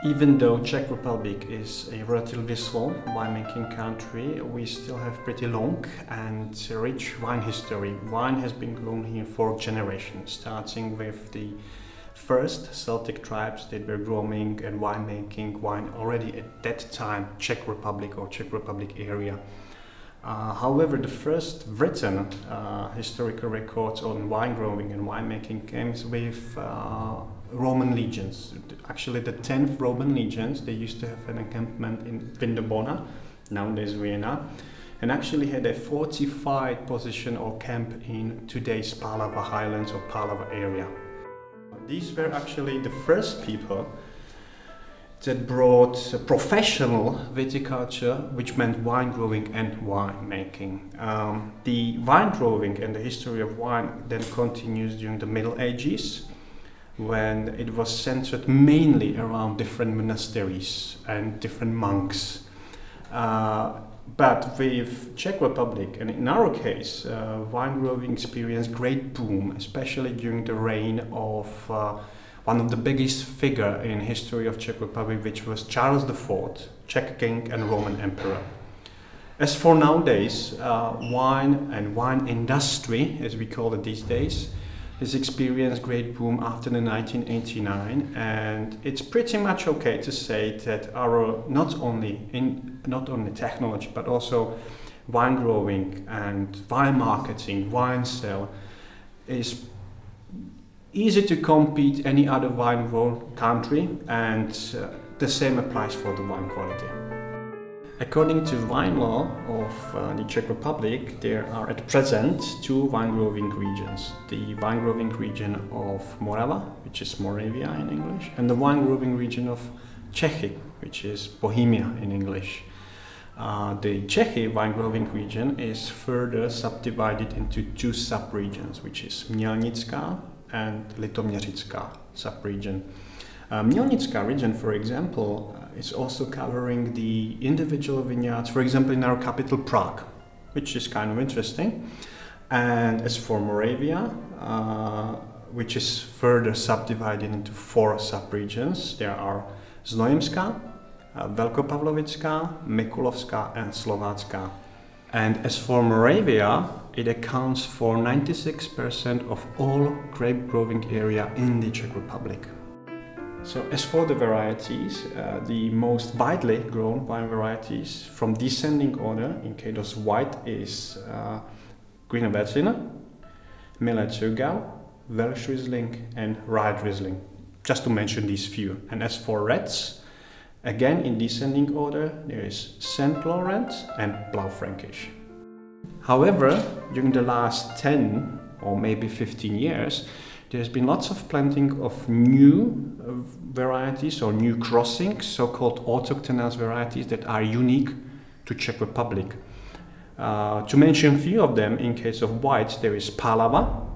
Even though Czech Republic is a relatively small winemaking country, we still have pretty long and rich wine history. Wine has been grown here for generations, starting with the first Celtic tribes that were growing and winemaking wine already at that time, Czech Republic or Czech Republic area. However, the first written historical records on wine growing and winemaking came with Roman legions. Actually, the 10th Roman legions, they used to have an encampment in Vindobona, nowadays Vienna, and actually had a fortified position or camp in today's Palava Highlands or Palava area. These were actually the first people that brought professional viticulture, which meant wine growing and wine making. The wine growing and the history of wine then continues during the Middle Ages, when it was centered mainly around different monasteries and different monks. But with Czech Republic, and in our case, wine growing experienced great boom, especially during the reign of one of the biggest figure in history of Czech Republic, which was Charles IV, Czech king and Roman emperor. As for nowadays, wine and wine industry, as we call it these days, has experienced great boom after the 1989, and it's pretty much okay to say that our not only technology but also wine growing and wine marketing, wine sale is easy to compete any other wine world country, and the same applies for the wine quality. According to wine law of the Czech Republic, there are at present two wine growing regions. The wine growing region of Morava, which is Moravia in English, and the wine growing region of Čechy, which is Bohemia in English. The Čechy wine growing region is further subdivided into two sub-regions, which is Mělnická and Litoměřická sub-region. Mělnická region, for example, is also covering the individual vineyards, for example, in our capital Prague, which is kind of interesting. And as for Moravia, which is further subdivided into four sub-regions, there are Znojemská, Velkopavlovická, Mikulovská and Slovácká. And as for Moravia, it accounts for 96% of all grape growing area in the Czech Republic. So as for the varieties, the most widely grown wine varieties from descending order in case of white is Grüne Miller Zürgau, Welsh Riesling and Rye Riesling, just to mention these few. And as for reds, again in descending order, there is St. Laurent and Blaufränkisch. However, during the last 10 or maybe 15 years, there's been lots of planting of new varieties or new crossings, so-called autochthonous varieties that are unique to Czech Republic. To mention a few of them, in case of whites, there is Palava,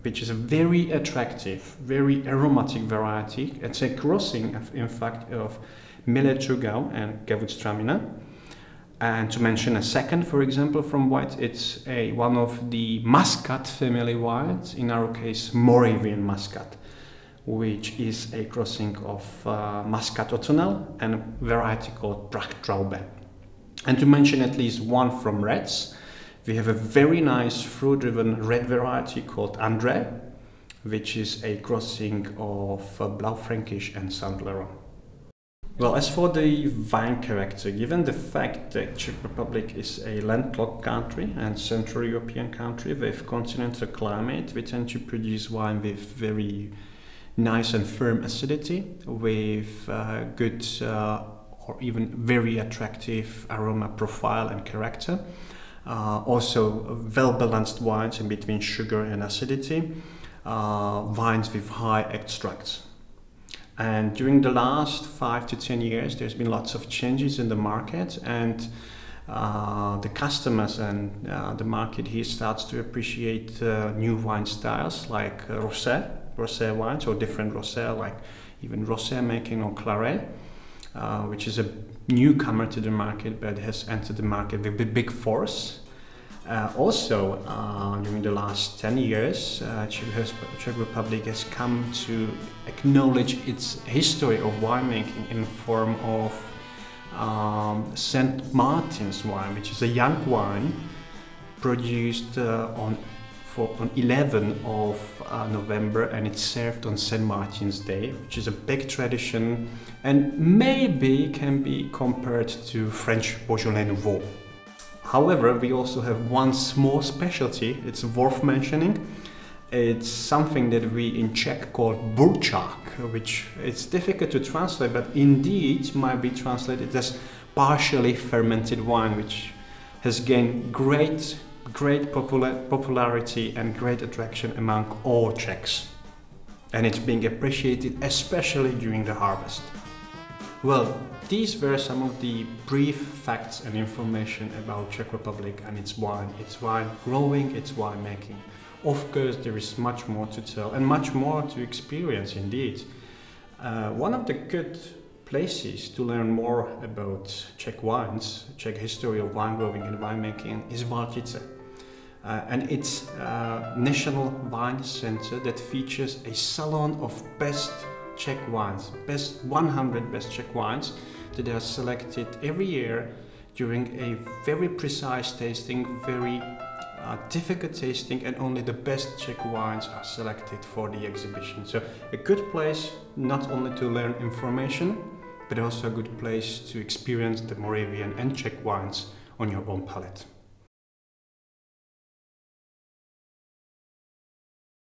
which is a very attractive, very aromatic variety. It's a crossing, in fact, of Miller Zürgau and Gewürztraminer. And to mention a second, for example, from white, it's one of the Muscat family wines, in our case Moravian Muscat, which is a crossing of Muscat Autumnal and a variety called Prachttraube. And to mention at least one from reds, we have a very nice fruit-driven red variety called André, which is a crossing of Blaufränkisch and St. Laurent. Well, as for the wine character, given the fact that Czech Republic is a landlocked country and Central European country with continental climate, we tend to produce wine with very nice and firm acidity, with good or even very attractive aroma profile and character. Also well-balanced wines in between sugar and acidity, wines with high extracts. And during the last 5 to 10 years, there's been lots of changes in the market, and the customers and the market here starts to appreciate new wine styles like rosé wines, or different rosé, like even rosé making or claret, which is a newcomer to the market but has entered the market with a big force. During the last 10 years, Czech Republic has come to acknowledge its history of winemaking in form of St. Martin's wine, which is a young wine produced on 11th of November, and it's served on St. Martin's Day, which is a big tradition and maybe can be compared to French Beaujolais Nouveau. However, we also have one small specialty, it's worth mentioning. It's something that we in Czech call burčák, which it's difficult to translate, but indeed might be translated as partially fermented wine, which has gained great popularity and great attraction among all Czechs. And it's being appreciated especially during the harvest. Well, these were some of the brief facts and information about Czech Republic and its wine growing, its wine making. Of course, there is much more to tell and much more to experience indeed. One of the good places to learn more about Czech wines, Czech history of wine growing and winemaking is varieties. And it's a national wine center that features a salon of best Czech wines, 100 best Czech wines that are selected every year during a very precise tasting, very difficult tasting, and only the best Czech wines are selected for the exhibition. So a good place not only to learn information, but also a good place to experience the Moravian and Czech wines on your own palate.